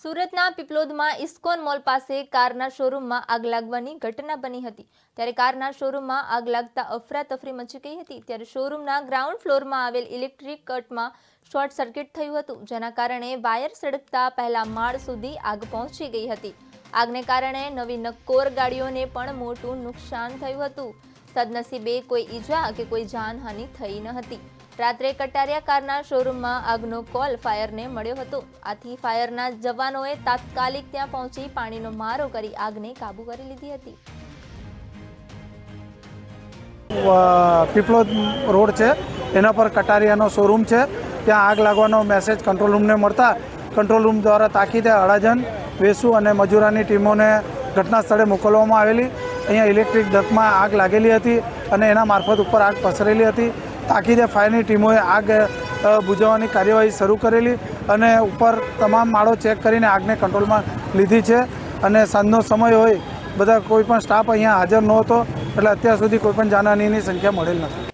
સુરતના પીપલોદમાં ISKCON mall પાસે કારના શોરૂમમાં આગ લાગવાની ઘટના બની હતી। ત્યારે કારના શોરૂમમાં આગ લાગતા અફરાતફરી મચી ગઈ હતી। ત્યારે શોરૂમના ગ્રાઉન્ડ ફ્લોરમાં આવેલ ઇલેક્ટ્રિક કટમાં શોર્ટ સર્કિટ થયું હતું, જેના કારણે વાયર સળગતા પહેલા માળ સુધી આગ પહોંચી ગઈ હતી। આગને કારણે નવી નક્કોર ગાડીઓને પણ મોટું નુકસાન થયું હતું। સદનસીબે કોઈ ઈજા કે કોઈ જાનહાનિ થઈ ન હતી। રાત્રે કટારિયા કારના શોરૂમમાં આગનો કોલ ફાયરને મળ્યો હતો। આથી ફાયરના જવાનોએ તાત્કાલિક ત્યાં પહોંચી પાણીનો મારો કરી આગને કાબુ કરી લીધી હતી। પીપલોદ રોડ છે, એના પર કટારિયાનો શોરૂમ છે। ત્યાં આગ લાગવાનો મેસેજ કંટ્રોલ રૂમને મળતા કંટ્રોલ રૂમ દ્વારા તાકીદે અડાજણ, વેસુ અને મજૂરાની ટીમોને ઘટના સ્થળે મોકલવામાં આવેલી। અહીંયા ઇલેક્ટ્રિક ડકમાં આગ લાગેલી હતી અને એના મારફત ઉપર આગ પસરેલી હતી। તાકીદે ફાયરની ટીમોએ આગ બુઝાવવાની કાર્યવાહી શરૂ કરેલી અને ઉપર તમામ માળો ચેક કરીને આગને કંટ્રોલમાં લીધી છે। અને સાંજનો સમય હોય, બધા કોઈ પણ સ્ટાફ અહીંયા હાજર નહોતો, એટલે અત્યાર સુધી કોઈ પણ જાનહાનિની સંખ્યા મળેલ નથી।